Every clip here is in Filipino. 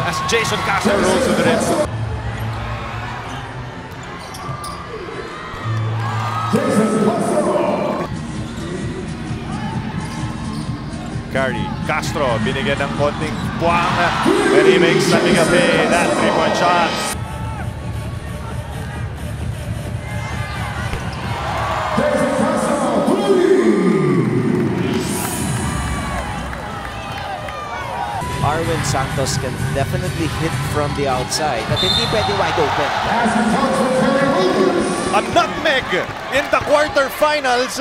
as Jason Castro rolls to the rim. Curry, Castro, binigyan ng konting buwang. And he makes San Miguel pay that three-point shot. Arwin Santos can definitely hit from the outside at hindi pwede wide open. A nutmeg in the quarterfinals.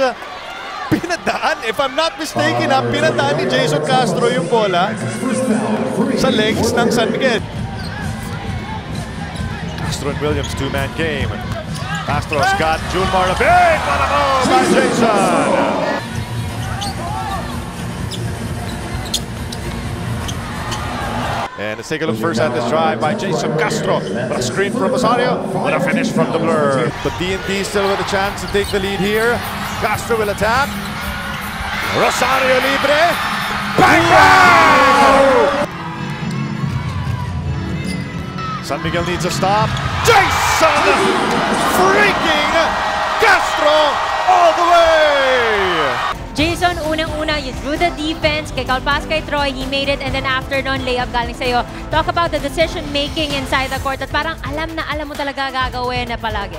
Pinadaan, if I'm not mistaken, pinadaan ni Jason Castro yung bola sa legs ng San Miguel. Castro and Williams, two-man game. Castro's got Junmar a big panako by Jason. And let's take a look first at this drive by Jason Castro. But a screen from Rosario and a finish from the blur. But D&T still with a chance to take the lead here. Castro will attack. Rosario libre. Bang! Bang! San Miguel needs a stop. Jason freaking Castro all the way! Jason, unang-una, you drew the defense. Kay Kalpas, kay Troy, he made it. And then after nun, layup galing sa'yo. Talk about the decision-making inside the court. At parang alam mo talaga gagawin na palagi.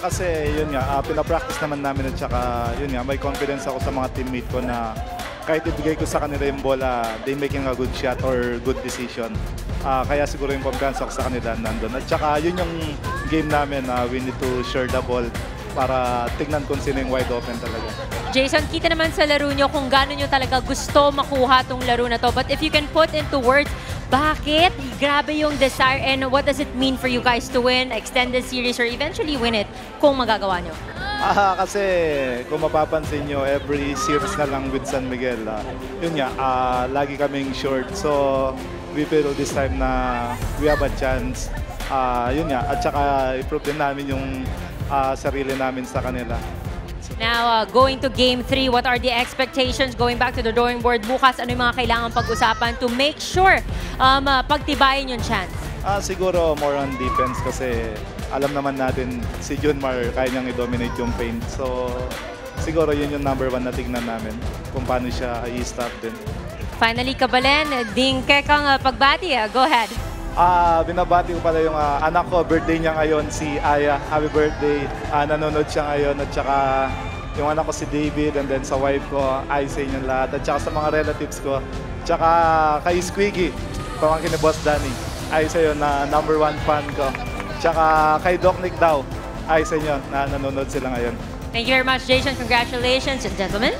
Kasi yun nga, pinapractice naman namin at saka yun nga, may confidence ako sa mga teammate ko na kahit ibigay ko sa kanila yung bola, they making a good shot or good decision. Kaya siguro yung kumpiyansa ko sa kanila nandun. At saka yun yung game namin, we need to share the ball para tignan kung sino yung wide open talaga. Jason, kita naman sa laro nyo kung gano'n nyo talaga gusto makuha tong laro na to. But if you can put into words, bakit? Grabe yung desire and what does it mean for you guys to win, extend the series, or eventually win it kung magagawa nyo? Kasi kung mapapansin nyo, every series na lang with San Miguel, yun nga, lagi kaming short. So, we feel this time na we have a chance. Yun nga, at saka i-prove din namin yung sarili namin sa kanila. Now, going to Game 3, what are the expectations going back to the drawing board bukas? Ano yung mga kailangan pag-usapan to make sure pagtibayin yung chance? Siguro more on defense kasi alam naman natin si Junmar kaya niyang i-dominate yung paint. So, siguro yun yung number 1 na tignan namin kung paano siya i-stop din. Finally, Kabalen, ding kekang pagbati. Go ahead. Binabati ko pala yung anak ko, birthday niya ngayon, si Aya. Happy birthday. Nanonood siya ngayon at saka yung anak ko si David and then sa wife ko, ay sa inyo lahat. At saka sa mga relatives ko. At saka kay Squiggy, pamangkin ni Boss Danny, ay sa iyo na number 1 fan ko. At saka kay Doc Nick daw, ay sa inyo na nanonood sila ngayon. Thank you very much, Jason. Congratulations, gentlemen.